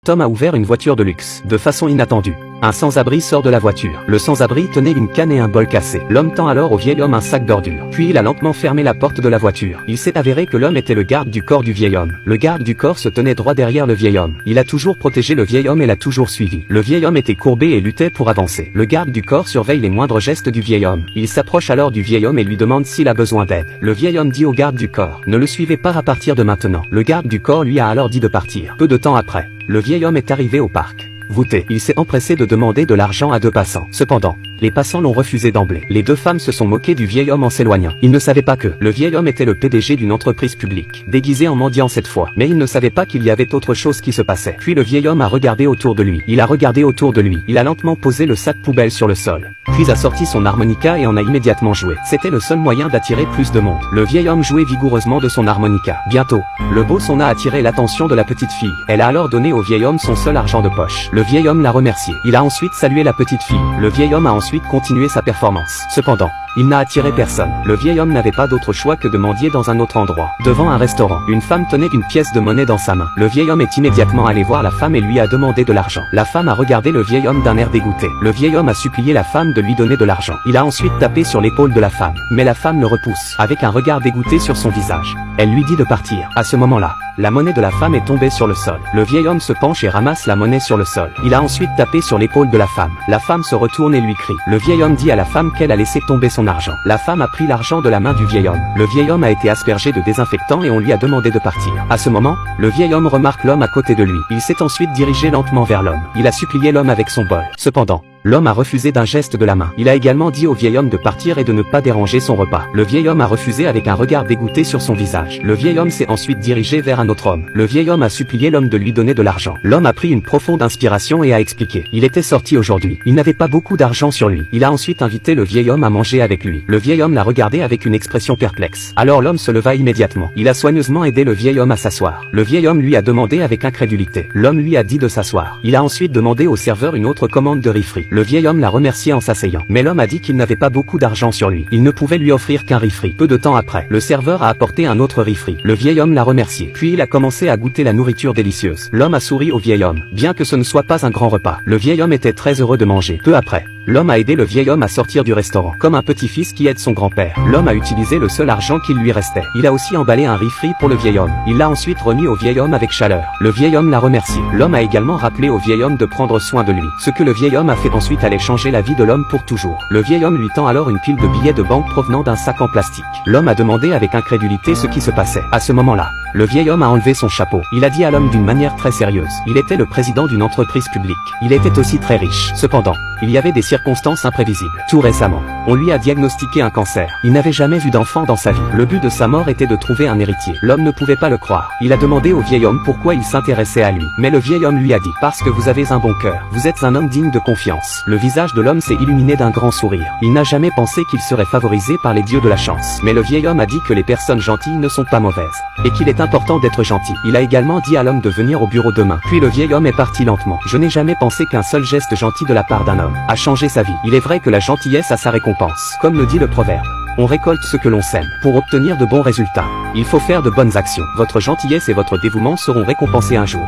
Tom a ouvert une voiture de luxe. De façon inattendue, un sans-abri sort de la voiture. Le sans-abri tenait une canne et un bol cassé. L'homme tend alors au vieil homme un sac d'ordures. Puis il a lentement fermé la porte de la voiture. Il s'est avéré que l'homme était le garde du corps du vieil homme. Le garde du corps se tenait droit derrière le vieil homme. Il a toujours protégé le vieil homme et l'a toujours suivi. Le vieil homme était courbé et luttait pour avancer. Le garde du corps surveille les moindres gestes du vieil homme. Il s'approche alors du vieil homme et lui demande s'il a besoin d'aide. Le vieil homme dit au garde du corps: ne le suivez pas à partir de maintenant. Le garde du corps lui a alors dit de partir. Peu de temps après, le vieil homme est arrivé au parc. Voûté, il s'est empressé de demander de l'argent à deux passants. Cependant, les passants l'ont refusé d'emblée. Les deux femmes se sont moquées du vieil homme en s'éloignant. Ils ne savaient pas que le vieil homme était le PDG d'une entreprise publique, déguisé en mendiant cette fois. Mais ils ne savaient pas qu'il y avait autre chose qui se passait. Puis le vieil homme a regardé autour de lui. Il a regardé autour de lui. Il a lentement posé le sac poubelle sur le sol. Puis a sorti son harmonica et en a immédiatement joué. C'était le seul moyen d'attirer plus de monde. Le vieil homme jouait vigoureusement de son harmonica. Bientôt, le beau son a attiré l'attention de la petite fille. Elle a alors donné au vieil homme son seul argent de poche. Le vieil homme l'a remercié. Il a ensuite salué la petite fille. Le vieil homme a ensuite continué sa performance. Cependant, il n'a attiré personne. Le vieil homme n'avait pas d'autre choix que de mendier dans un autre endroit. Devant un restaurant, une femme tenait une pièce de monnaie dans sa main. Le vieil homme est immédiatement allé voir la femme et lui a demandé de l'argent. La femme a regardé le vieil homme d'un air dégoûté. Le vieil homme a supplié la femme de lui donner de l'argent. Il a ensuite tapé sur l'épaule de la femme. Mais la femme le repousse, avec un regard dégoûté sur son visage. Elle lui dit de partir. À ce moment-là, la monnaie de la femme est tombée sur le sol. Le vieil homme se penche et ramasse la monnaie sur le sol. Il a ensuite tapé sur l'épaule de la femme. La femme se retourne et lui crie. Le vieil homme dit à la femme qu'elle a laissé tomber son argent. La femme a pris l'argent de la main du vieil homme. Le vieil homme a été aspergé de désinfectant et on lui a demandé de partir. À ce moment, le vieil homme remarque l'homme à côté de lui. Il s'est ensuite dirigé lentement vers l'homme. Il a supplié l'homme avec son bol. Cependant, l'homme a refusé d'un geste de la main. Il a également dit au vieil homme de partir et de ne pas déranger son repas. Le vieil homme a refusé avec un regard dégoûté sur son visage. Le vieil homme s'est ensuite dirigé vers un autre homme. Le vieil homme a supplié l'homme de lui donner de l'argent. L'homme a pris une profonde inspiration et a expliqué. Il était sorti aujourd'hui. Il n'avait pas beaucoup d'argent sur lui. Il a ensuite invité le vieil homme à manger avec lui. Le vieil homme l'a regardé avec une expression perplexe. Alors l'homme se leva immédiatement. Il a soigneusement aidé le vieil homme à s'asseoir. Le vieil homme lui a demandé avec incrédulité. L'homme lui a dit de s'asseoir. Il a ensuite demandé au serveur une autre commande de riz frit. Le vieil homme l'a remercié en s'asseyant. Mais l'homme a dit qu'il n'avait pas beaucoup d'argent sur lui. Il ne pouvait lui offrir qu'un riz frit. Peu de temps après, le serveur a apporté un autre riz frit. Le vieil homme l'a remercié. Puis il a commencé à goûter la nourriture délicieuse. L'homme a souri au vieil homme. Bien que ce ne soit pas un grand repas, le vieil homme était très heureux de manger. Peu après, l'homme a aidé le vieil homme à sortir du restaurant. Comme un petit-fils qui aide son grand-père, l'homme a utilisé le seul argent qu'il lui restait. Il a aussi emballé un riz frit pour le vieil homme. Il l'a ensuite remis au vieil homme avec chaleur. Le vieil homme l'a remercié. L'homme a également rappelé au vieil homme de prendre soin de lui. Ce que le vieil homme a fait ensuite allait changer la vie de l'homme pour toujours. Le vieil homme lui tend alors une pile de billets de banque provenant d'un sac en plastique. L'homme a demandé avec incrédulité ce qui se passait. À ce moment-là, le vieil homme a enlevé son chapeau. Il a dit à l'homme d'une manière très sérieuse. Il était le président d'une entreprise publique. Il était aussi très riche. Cependant, il y avait des circonstances imprévisibles. Tout récemment, on lui a diagnostiqué un cancer. Il n'avait jamais vu d'enfant dans sa vie. Le but de sa mort était de trouver un héritier. L'homme ne pouvait pas le croire. Il a demandé au vieil homme pourquoi il s'intéressait à lui. Mais le vieil homme lui a dit: parce que vous avez un bon cœur. Vous êtes un homme digne de confiance. Le visage de l'homme s'est illuminé d'un grand sourire. Il n'a jamais pensé qu'il serait favorisé par les dieux de la chance. Mais le vieil homme a dit que les personnes gentilles ne sont pas mauvaises. Et qu'il est important d'être gentil. Il a également dit à l'homme de venir au bureau demain. Puis le vieil homme est parti lentement. Je n'ai jamais pensé qu'un seul geste gentil de la part d'un homme a changé sa vie. Il est vrai que la gentillesse a sa récompense. Comme le dit le proverbe, on récolte ce que l'on sème. Pour obtenir de bons résultats, il faut faire de bonnes actions. Votre gentillesse et votre dévouement seront récompensés un jour.